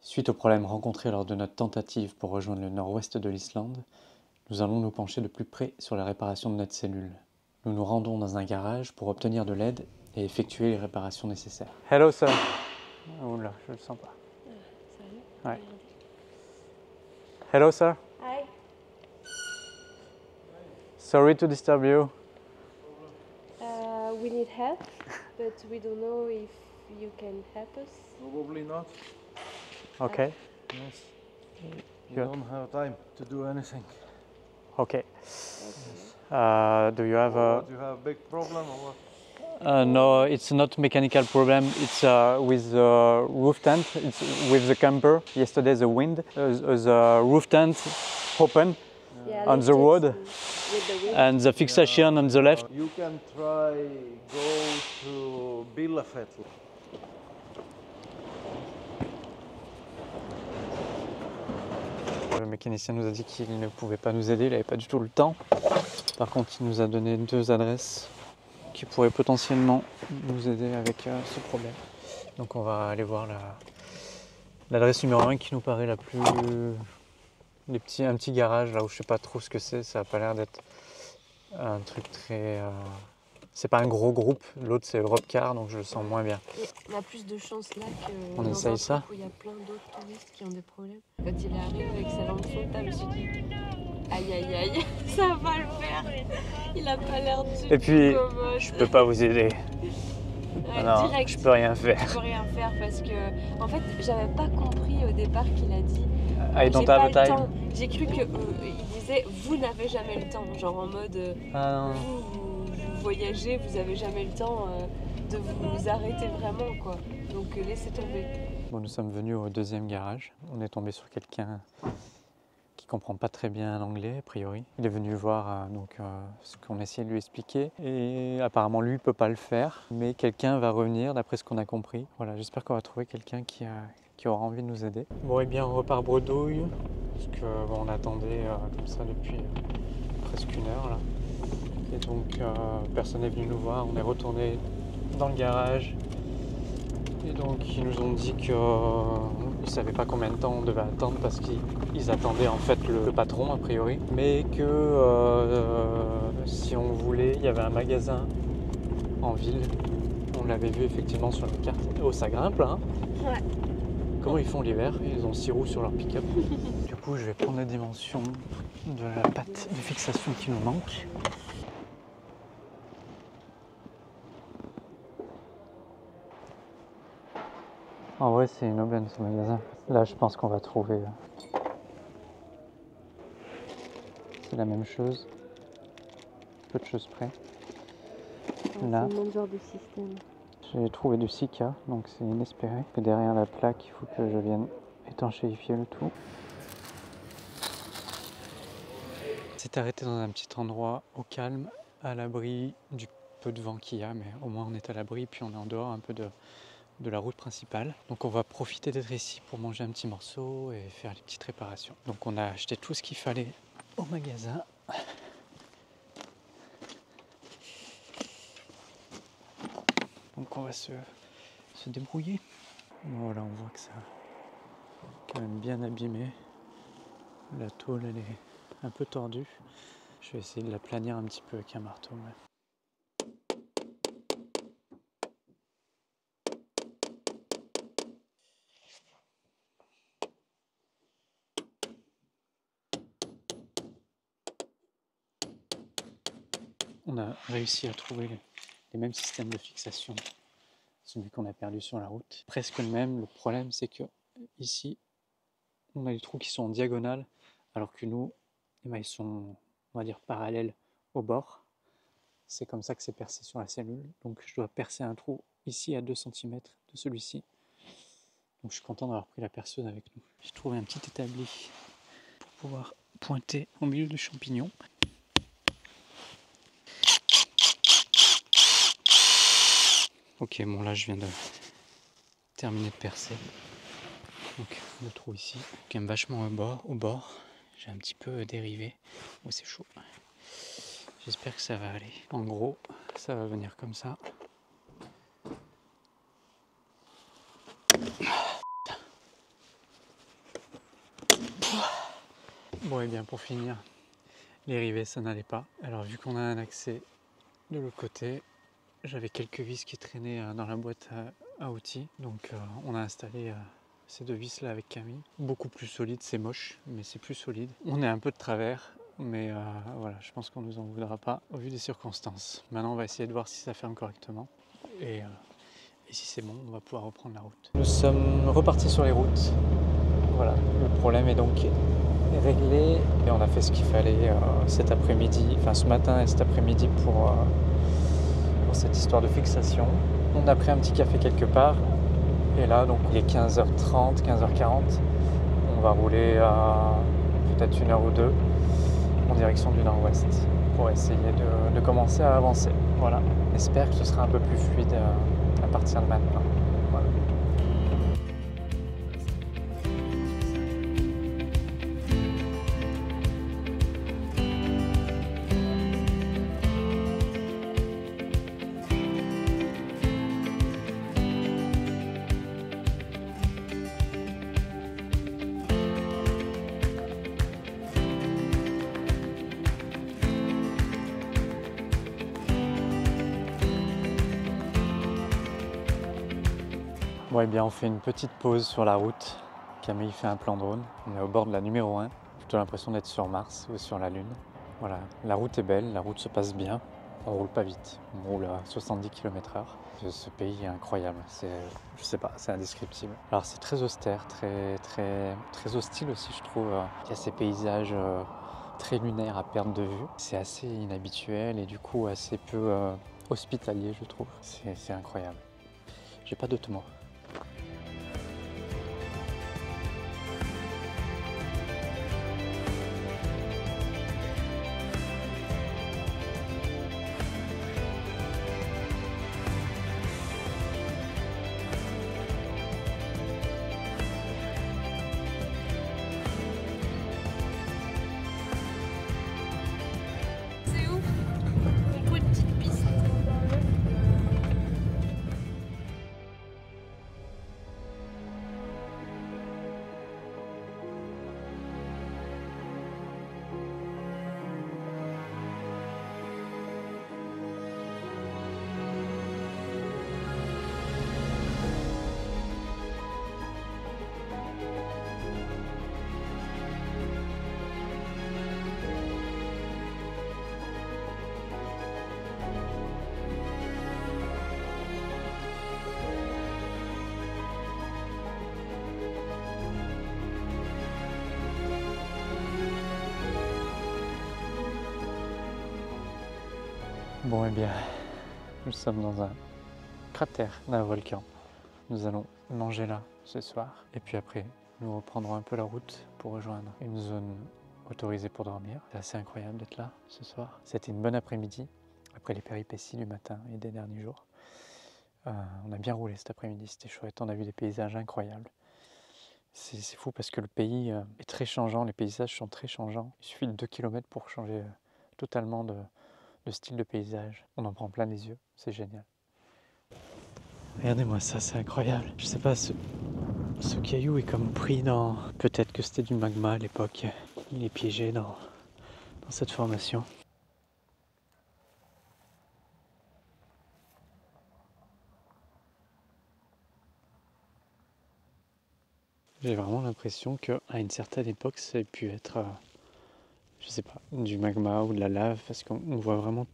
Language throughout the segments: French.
Suite aux problèmes rencontrés lors de notre tentative pour rejoindre le nord-ouest de l'Islande, nous allons nous pencher de plus près sur la réparation de notre cellule. Nous nous rendons dans un garage pour obtenir de l'aide et effectuer les réparations nécessaires. Hello sir. Oula, je le sens pas. Sérieux? Ouais. Hello sir. Hi. Sorry to disturb you. We need help, but we don't know if you can help us. Probably not. Okay. Yes. You Good. don't have time to do anything. Okay. Okay. Do you have a... Do you have a big problem or what? No, it's not mechanical problem. It's with the roof tent. It's with the camper. Yesterday the wind, the roof tent open Yeah, on the lifted road, with the wind. and the fixation on the left. You can try go to Bielefeld. Le mécanicien nous a dit qu'il ne pouvait pas nous aider, il n'avait pas du tout le temps. Par contre, il nous a donné 2 adresses qui pourraient potentiellement nous aider avec ce problème. Donc on va aller voir l'adresse numéro 1 qui nous paraît la plus... un petit garage là où je sais pas trop ce que c'est, ça a pas l'air d'être un truc très... C'est pas un gros groupe, l'autre c'est Europcar donc je le sens moins bien. On a plus de chance là que On dans essaye un ça. truc où il y a plein d'autres touristes qui ont des problèmes. Quand il est arrivé avec sa lampe frontale, je me suis dit aïe aïe aïe, ça va le faire. Il a pas l'air du Et puis, tout commode. je peux pas vous aider. Ouais, Non, direct. je peux rien faire. Je peux rien faire parce que en fait j'avais pas compris au départ qu'il a dit I don't j'ai have pas a le time. temps. J'ai cru que il disait vous n'avez jamais le temps, genre en mode Ah non. vous voyagez, vous avez jamais le temps de vous arrêter vraiment quoi. Donc laissez tomber. Bon, nous sommes venus au 2e garage. On est tombé sur quelqu'un qui comprend pas très bien l'anglais a priori. Il est venu voir ce qu'on essayait de lui expliquer et apparemment lui peut pas le faire, mais quelqu'un va revenir d'après ce qu'on a compris. Voilà, j'espère qu'on va trouver quelqu'un qui aura envie de nous aider. Bon, et bien on repart bredouille parce que bon, on attendait comme ça depuis presque 1 heure là. Et donc personne n'est venu nous voir. On est retourné dans le garage. Et donc ils nous ont dit qu'ils ne savaient pas combien de temps on devait attendre parce qu'ils attendaient en fait le patron a priori. Mais que si on voulait, il y avait un magasin en ville. On l'avait vu effectivement sur la carte. Oh, ça grimpe là, hein. Ouais. Comment ils font l'hiver? Ils ont 6 roues sur leur pick-up. Du coup je vais prendre la dimension de la patte de fixation qui nous manque. En vrai, c'est une aubaine ce magasin. Là, je pense qu'on va trouver. C'est la même chose. Peu de choses près. Là, C'est le même genre de système. j'ai trouvé du Sika, donc c'est inespéré. Et derrière la plaque, il faut que je vienne étanchéifier le tout. C'est arrêté dans un petit endroit au calme, à l'abri du peu de vent qu'il y a, mais au moins on est à l'abri, puis on est en dehors un peu de la route principale. Donc on va profiter d'être ici pour manger un petit morceau et faire les petites réparations. Donc on a acheté tout ce qu'il fallait au magasin. Donc on va se débrouiller. Voilà, on voit que ça a quand même bien abîmé. La tôle elle est un peu tordue. Je vais essayer de la planir un petit peu avec un marteau. Mais... On a réussi à trouver les mêmes systèmes de fixation, celui qu'on a perdu sur la route. Presque le même, le problème c'est que ici, on a les trous qui sont en diagonale, alors que nous, ils sont, on va dire, parallèles au bord. C'est comme ça que c'est percé sur la cellule. Donc je dois percer un trou ici à 2 cm de celui-ci. Donc je suis content d'avoir pris la perceuse avec nous. J'ai trouvé un petit établi pour pouvoir pointer au milieu de champignons. Ok, bon là je viens de terminer de percer. Donc le trou ici, qui est vachement au bord. J'ai un petit peu dérivé. Oh c'est chaud. J'espère que ça va aller. En gros, ça va venir comme ça. Bon, et bien pour finir, les rivets ça n'allait pas. Alors vu qu'on a un accès de l'autre côté, j'avais quelques vis qui traînaient dans la boîte à outils. Donc on a installé ces deux vis là avec Camille. Beaucoup plus solide, c'est moche, mais c'est plus solide. On est un peu de travers, mais voilà, je pense qu'on nous en voudra pas au vu des circonstances. Maintenant on va essayer de voir si ça ferme correctement. Et si c'est bon, on va pouvoir reprendre la route. Nous sommes repartis sur les routes. Voilà, le problème est donc réglé et on a fait ce qu'il fallait cet après-midi, enfin ce matin et cet après-midi pour cette histoire de fixation. On a pris un petit café quelque part et là donc il est 15h30, 15h40. On va rouler à peut-être 1 heure ou 2 en direction du nord-ouest pour essayer de commencer à avancer. Voilà, j'espère que ce sera un peu plus fluide à partir de maintenant. Voilà. Bon, et bien on fait une petite pause sur la route. Camille fait un plan drone. On est au bord de la numéro 1. J'ai plutôt l'impression d'être sur Mars ou sur la Lune. Voilà, la route est belle, la route se passe bien. On roule pas vite, on roule à 70 km/h. Ce pays est incroyable, je sais pas, c'est indescriptible. Alors c'est très austère, très hostile aussi je trouve. Il y a ces paysages très lunaires à perte de vue. C'est assez inhabituel et du coup assez peu hospitalier je trouve. C'est incroyable. J'ai pas d'autres mots. Bon, et bien, nous sommes dans un cratère d'un volcan. Nous allons manger là ce soir. Et puis après, nous reprendrons un peu la route pour rejoindre une zone autorisée pour dormir. C'est assez incroyable d'être là ce soir. C'était une bonne après-midi, après les péripéties du matin et des derniers jours. On a bien roulé cet après-midi, c'était chouette. On a vu des paysages incroyables. C'est fou parce que le pays est très changeant, les paysages sont très changeants. Il suffit de 2 km pour changer totalement de style de paysage. On en prend plein les yeux, c'est génial. Regardez-moi ça, c'est incroyable. Je sais pas, ce caillou est comme pris dans... Peut-être que c'était du magma à l'époque. Il est piégé dans cette formation. J'ai vraiment l'impression qu'à une certaine époque, ça a pu être, je sais pas, du magma ou de la lave, parce qu'on voit vraiment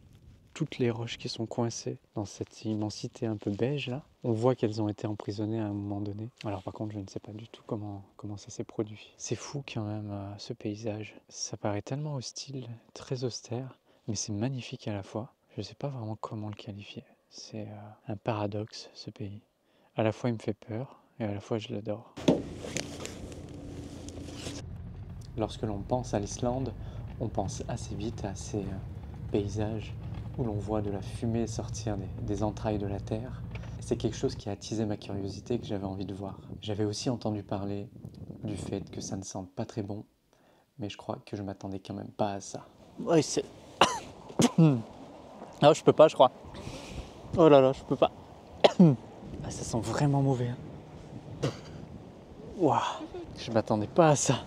toutes les roches qui sont coincées dans cette immensité un peu beige là. On voit qu'elles ont été emprisonnées à un moment donné. Alors par contre, je ne sais pas du tout comment ça s'est produit. C'est fou quand même, ce paysage. Ça paraît tellement hostile, très austère, mais c'est magnifique à la fois. Je ne sais pas vraiment comment le qualifier. C'est un paradoxe, ce pays. À la fois, il me fait peur, et à la fois, je l'adore. Lorsque l'on pense à l'Islande, on pense assez vite à ces paysages où l'on voit de la fumée sortir des entrailles de la terre. C'est quelque chose qui a attisé ma curiosité, que j'avais envie de voir. J'avais aussi entendu parler du fait que ça ne sent pas très bon, mais je crois que je m'attendais quand même pas à ça. Ouais, c'est... Ah, je peux pas, je crois. Oh là là, je peux pas. Ah, ça sent vraiment mauvais. Waouh, je m'attendais pas à ça.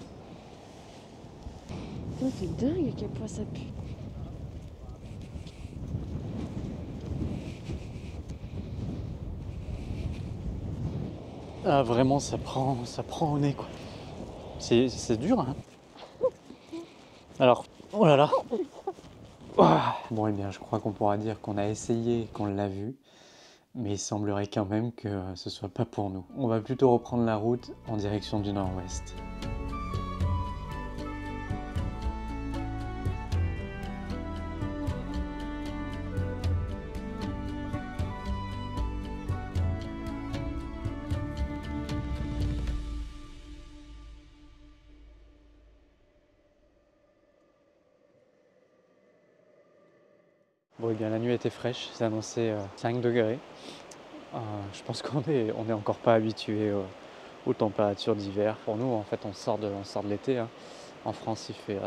Putain, c'est dingue à quel point ça pue. Ah vraiment ça prend au nez quoi. C'est dur hein. Alors, oh là là. Ah. Bon et bien je crois qu'on pourra dire qu'on a essayé, qu'on l'a vu, mais il semblerait quand même que ce soit pas pour nous. On va plutôt reprendre la route en direction du nord-ouest. Bon, et bien la nuit était fraîche, c'est annoncé 5 degrés. Je pense qu'on est encore pas habitué aux températures d'hiver. Pour nous, en fait, on sort de l'été. Hein. En France, il fait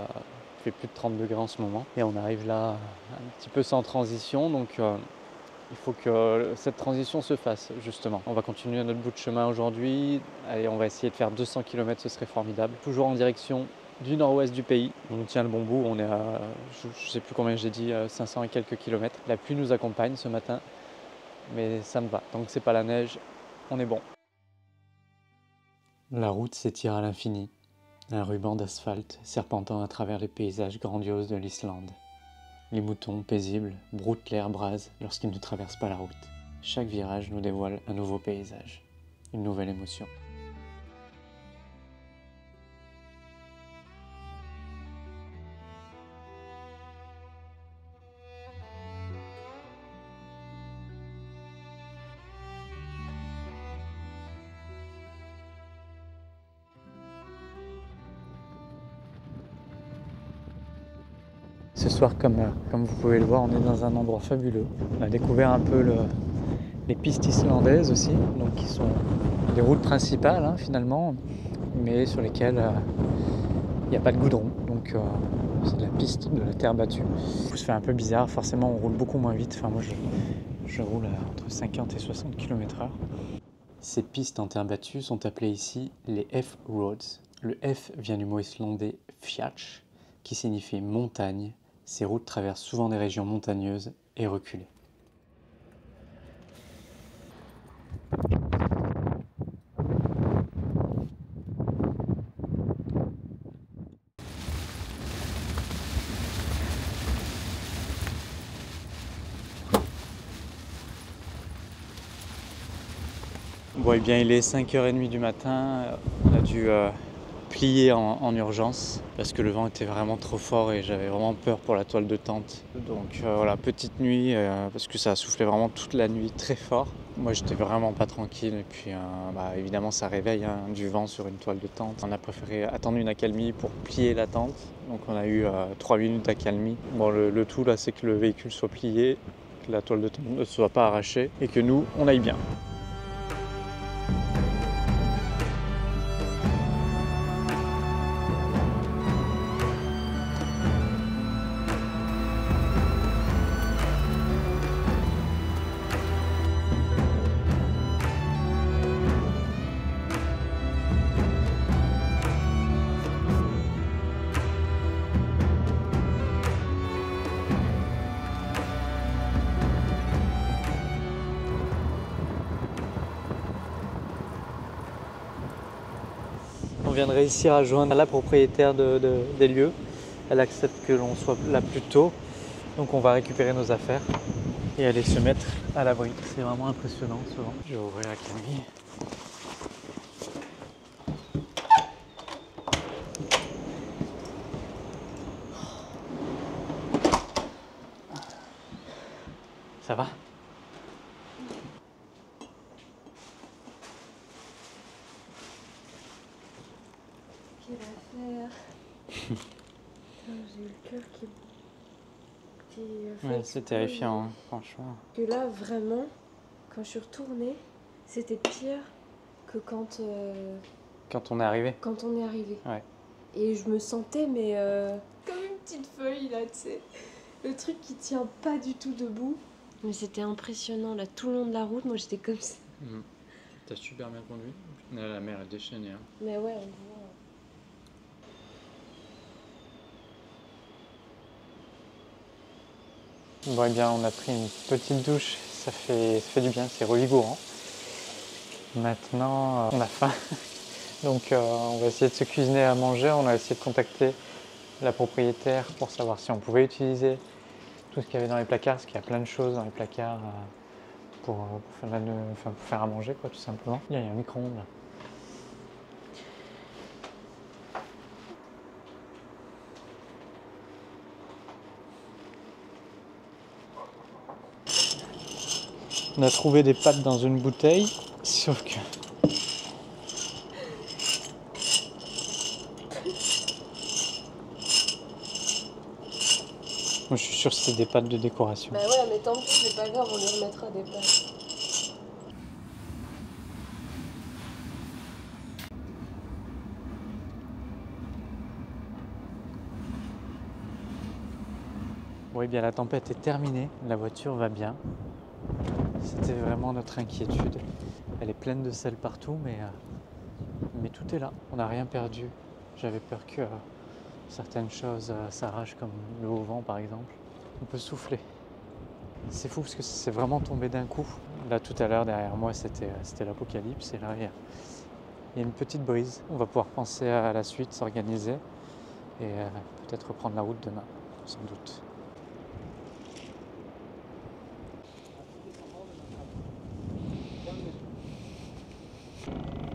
plus de 30 degrés en ce moment. Et on arrive là un petit peu sans transition, donc il faut que cette transition se fasse, justement. On va continuer notre bout de chemin aujourd'hui. Allez, on va essayer de faire 200 km, ce serait formidable. Toujours en direction du nord-ouest du pays. On tient le bon bout, on est à, je ne sais plus combien j'ai dit, 500 et quelques kilomètres. La pluie nous accompagne ce matin, mais ça me va. Tant que c'est pas la neige, on est bon. La route s'étire à l'infini, un ruban d'asphalte serpentant à travers les paysages grandioses de l'Islande. Les moutons, paisibles, broutent l'air brase lorsqu'ils ne traversent pas la route. Chaque virage nous dévoile un nouveau paysage, une nouvelle émotion. Ce soir, comme vous pouvez le voir, on est dans un endroit fabuleux. On a découvert un peu les pistes islandaises aussi, donc qui sont des routes principales hein, finalement, mais sur lesquelles il n'y a pas de goudron, donc c'est de la piste, de la terre battue. Ça fait un peu bizarre, forcément on roule beaucoup moins vite, enfin moi je roule entre 50 et 60 km/h. Ces pistes en terre battue sont appelées ici les F-Roads. Le F vient du mot islandais fjall, qui signifie montagne. Ces routes traversent souvent des régions montagneuses et reculées. Bon, eh bien, il est 5h30 du matin. On a dû plier en urgence parce que le vent était vraiment trop fort et j'avais vraiment peur pour la toile de tente. Donc voilà, petite nuit parce que ça a soufflé vraiment toute la nuit très fort. Moi, j'étais vraiment pas tranquille et puis évidemment, ça réveille hein, du vent sur une toile de tente. On a préféré attendre une accalmie pour plier la tente. Donc on a eu 3 minutes d'accalmie. Bon, le tout là, c'est que le véhicule soit plié, que la toile de tente ne soit pas arrachée et que nous, on aille bien. On vient de réussir à joindre la propriétaire des lieux. Elle accepte que l'on soit là plus tôt. Donc on va récupérer nos affaires et aller se mettre à l'abri. C'est vraiment impressionnant ce vent. Je vais ouvrir la camille. Ça va ? Quelle affaire. J'ai le cœur qui Ouais, c'est terrifiant, hein, franchement. Que là, vraiment, quand je suis retournée, c'était pire que quand on est arrivé. quand on est arrivé. Ouais. Et je me sentais, mais comme une petite feuille, là, tu sais. Le truc qui tient pas du tout debout. Mais c'était impressionnant, là, tout le long de la route, moi, j'étais comme ça. T'as super bien conduit. La mer est déchaînée. Hein. Mais ouais, on voit. Bon, eh bien, on a pris une petite douche, ça fait du bien, c'est revigourant. Maintenant, on a faim, donc on va essayer de se cuisiner à manger. On a essayé de contacter la propriétaire pour savoir si on pouvait utiliser tout ce qu'il y avait dans les placards, parce qu'il y a plein de choses dans les placards pour faire à manger, quoi, tout simplement. Il y a un micro-ondes là. On a trouvé des pâtes dans une bouteille, sauf que... Moi, je suis sûr que c'était des pâtes de décoration. Bah ouais, mais tant pis, c'est pas grave, on lui remettra des pâtes. Bon, eh bien, la tempête est terminée, la voiture va bien. C'était vraiment notre inquiétude. Elle est pleine de sel partout, mais tout est là. On n'a rien perdu. J'avais peur que certaines choses s'arrachent, comme le haut vent par exemple. On peut souffler. C'est fou parce que c'est vraiment tombé d'un coup. Là, tout à l'heure, derrière moi, c'était l'apocalypse. Et là, il y a une petite brise. On va pouvoir penser à la suite, s'organiser et peut-être reprendre la route demain, sans doute.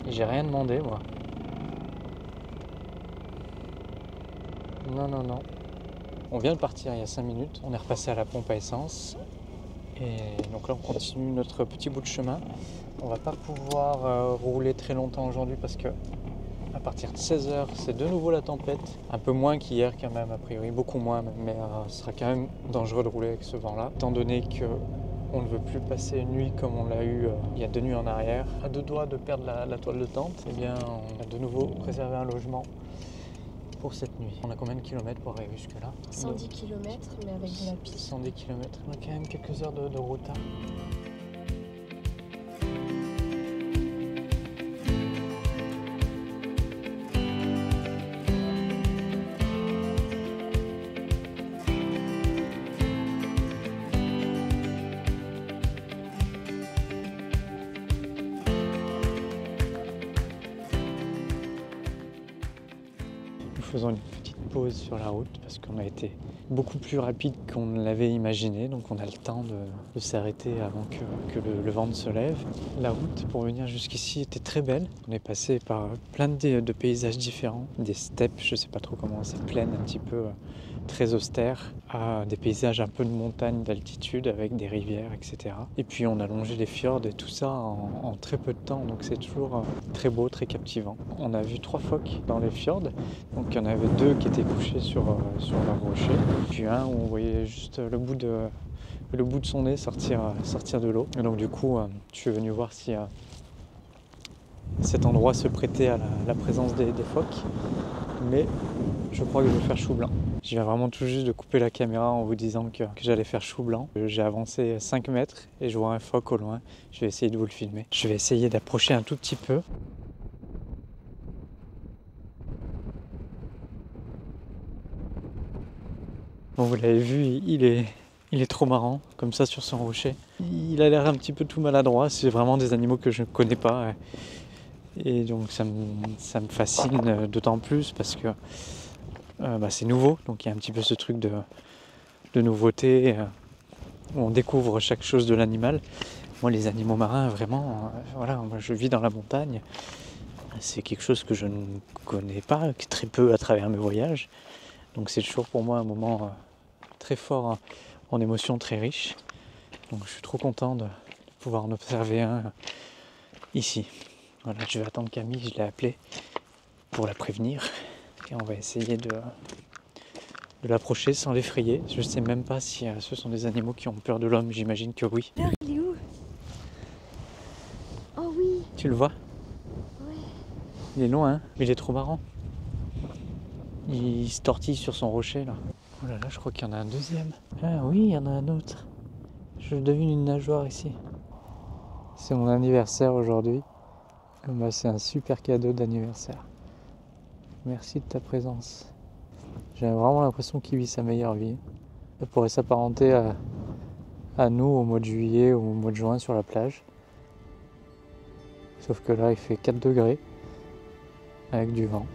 J'ai rien demandé, moi. Non, non, non. On vient de partir il y a 5 minutes. On est repassé à la pompe à essence. Et donc là, on continue notre petit bout de chemin. On va pas pouvoir rouler très longtemps aujourd'hui parce que à partir de 16h, c'est de nouveau la tempête. Un peu moins qu'hier quand même, a priori. Beaucoup moins, mais ce sera quand même dangereux de rouler avec ce vent-là. Étant donné que on ne veut plus passer une nuit comme on l'a eu il y a 2 nuits en arrière. À 2 doigts de perdre la toile de tente, eh bien, on a de nouveau réservé un logement pour cette nuit. On a combien de kilomètres pour arriver jusque-là? 110 km, mais avec de la piste. 110 km. On a quand même quelques heures de route. Hein. Faisons une petite pause sur la route parce qu'on a été beaucoup plus rapide qu'on ne l'avait imaginé, donc on a le temps de s'arrêter avant que le vent ne se lève. La route pour venir jusqu'ici était très belle. On est passé par plein de paysages différents, des steppes, je sais pas trop comment, ces plaines un petit peu très austères, à des paysages un peu de montagne, d'altitude avec des rivières, etc. Et puis on a longé les fjords et tout ça en très peu de temps, donc c'est toujours très beau, très captivant. On a vu 3 phoques dans les fjords, donc il y en avait 2 qui étaient couchés sur leur rocher, puis un où on voyait juste le bout de son nez sortir de l'eau. Et donc du coup, je suis venu voir si cet endroit se prêtait à la présence des phoques, mais je crois que je vais faire chou blanc. Je viens vraiment tout juste de couper la caméra en vous disant que j'allais faire chou blanc. J'ai avancé 5 mètres et je vois un phoque au loin. Je vais essayer de vous le filmer. Je vais essayer d'approcher un tout petit peu. Bon, vous l'avez vu, il est trop marrant, comme ça sur son rocher. Il a l'air un petit peu tout maladroit. C'est vraiment des animaux que je ne connais pas. Et donc ça me fascine d'autant plus parce que c'est nouveau, donc il y a un petit peu ce truc de nouveauté où on découvre chaque chose de l'animal. Moi, les animaux marins, vraiment, voilà, moi je vis dans la montagne, c'est quelque chose que je ne connais pas, très peu à travers mes voyages, donc c'est toujours pour moi un moment très fort, hein, en émotions très riches, donc je suis trop content de pouvoir en observer un ici. Voilà, je vais attendre Camille, je l'ai appelée pour la prévenir. Et on va essayer de l'approcher sans l'effrayer. Je ne sais même pas si ce sont des animaux qui ont peur de l'homme, j'imagine que oui. Alors, il est où? Oh oui. Tu le vois? Ouais. Il est loin, hein, mais il est trop marrant. Il se tortille sur son rocher là. Oh là là, je crois qu'il y en a un deuxième. Ah oui, il y en a un autre. Je devine une nageoire ici. C'est mon anniversaire aujourd'hui. C'est un super cadeau d'anniversaire. Merci de ta présence. J'ai vraiment l'impression qu'il vit sa meilleure vie. Ça pourrait s'apparenter à nous au mois de juillet ou au mois de juin sur la plage. Sauf que là il fait 4 degrés avec du vent.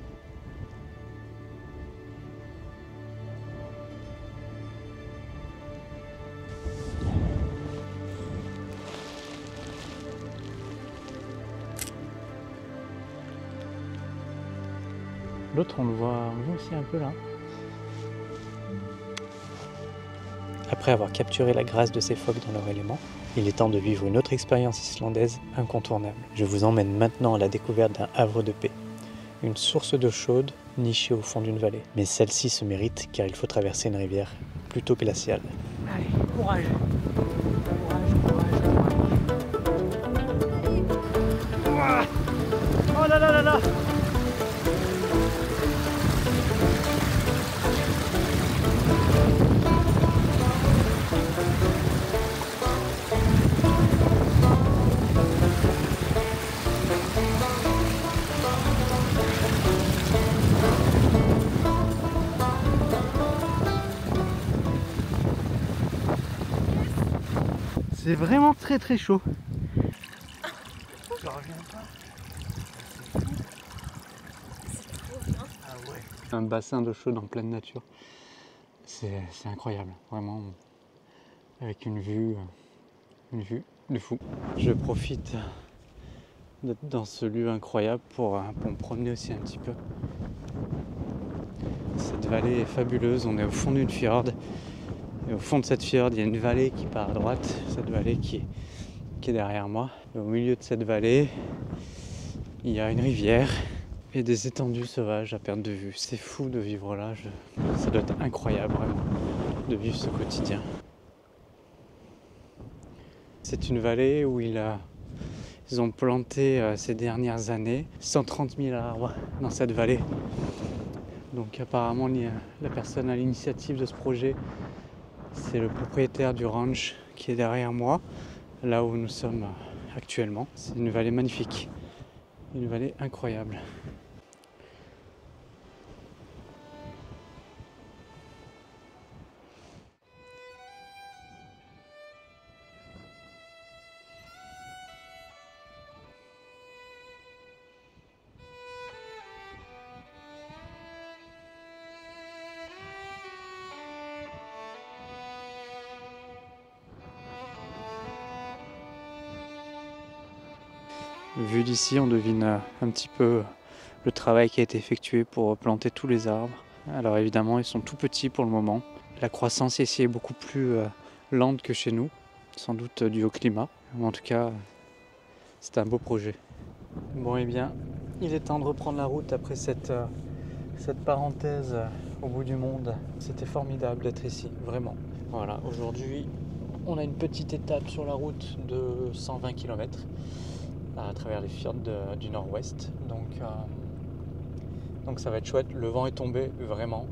L'autre on le voit aussi un peu là. Après avoir capturé la grâce de ces phoques dans leur élément, il est temps de vivre une autre expérience islandaise incontournable. Je vous emmène maintenant à la découverte d'un havre de paix. Une source d'eau chaude nichée au fond d'une vallée. Mais celle-ci se mérite car il faut traverser une rivière plutôt glaciale. Allez, courage. Courage. Oh là là là là. C'est vraiment très très chaud. Je reviens pas. Ah ouais. Un bassin d'eau chaude en pleine nature. C'est incroyable, vraiment. Avec une vue de fou. Je profite d'être dans ce lieu incroyable pour me promener aussi un petit peu. Cette vallée est fabuleuse, on est au fond d'une fjord. Et au fond de cette fjord, il y a une vallée qui part à droite, cette vallée qui est derrière moi. Et au milieu de cette vallée, il y a une rivière et des étendues sauvages à perte de vue. C'est fou de vivre là, ça doit être incroyable vraiment de vivre ce quotidien. C'est une vallée où ils ont planté ces dernières années 130 000 arbres dans cette vallée. Donc apparemment la personne à l'initiative de ce projet, c'est le propriétaire du ranch qui est derrière moi, là où nous sommes actuellement. C'est une vallée magnifique, une vallée incroyable. Vu d'ici, on devine un petit peu le travail qui a été effectué pour planter tous les arbres. Alors évidemment, ils sont tout petits pour le moment. La croissance ici est beaucoup plus lente que chez nous, sans doute dû au climat. Mais en tout cas, c'est un beau projet. Bon, et bien, il est temps de reprendre la route après cette parenthèse au bout du monde. C'était formidable d'être ici, vraiment. Voilà, aujourd'hui, on a une petite étape sur la route de 120 km. À travers les fjords du nord-ouest, donc ça va être chouette. Le vent est tombé vraiment,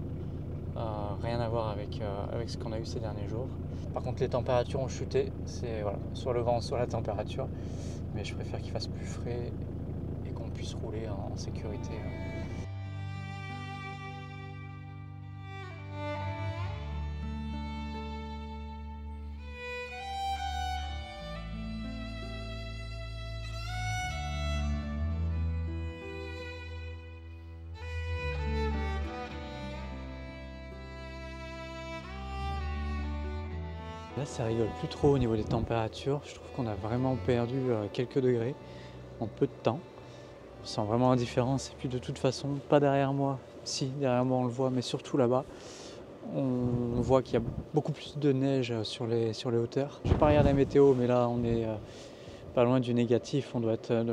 rien à voir avec ce qu'on a eu ces derniers jours. Par contre les températures ont chuté, c'est voilà, soit le vent soit la température, mais je préfère qu'il fasse plus frais et qu'on puisse rouler en sécurité. Là, ça rigole plus trop au niveau des températures. Je trouve qu'on a vraiment perdu quelques degrés en peu de temps. On sent vraiment la différence. Et puis de toute façon, pas derrière moi. Si, derrière moi on le voit, mais surtout là-bas, on voit qu'il y a beaucoup plus de neige sur les hauteurs. Je vais pas regarder la météo, mais là on est pas loin du négatif. On doit être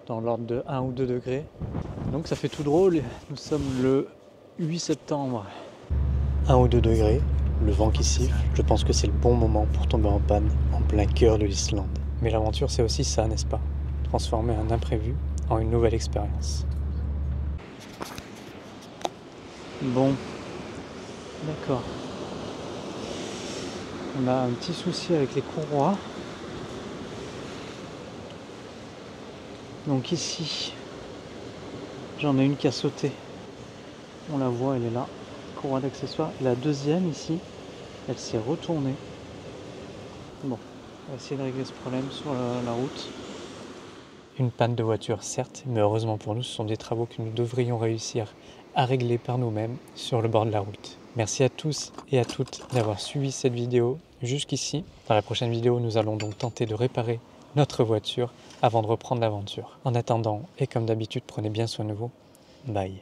dans l'ordre de 1 ou 2 degrés. Donc ça fait tout drôle. Nous sommes le 8 septembre. 1 ou 2 degrés. Le vent qui siffle, je pense que c'est le bon moment pour tomber en panne en plein cœur de l'Islande. Mais l'aventure c'est aussi ça, n'est-ce pas? Transformer un imprévu en une nouvelle expérience. Bon, d'accord. On a un petit souci avec les courroies. Donc ici, j'en ai une qui a sauté. On la voit, elle est là. Courroie d'accessoires. La deuxième ici, elle s'est retournée. Bon, on va essayer de régler ce problème sur la route. Une panne de voiture, certes, mais heureusement pour nous, ce sont des travaux que nous devrions réussir à régler par nous-mêmes sur le bord de la route. Merci à tous et à toutes d'avoir suivi cette vidéo jusqu'ici. Dans la prochaine vidéo, nous allons donc tenter de réparer notre voiture avant de reprendre l'aventure. En attendant, et comme d'habitude, prenez bien soin de vous. Bye.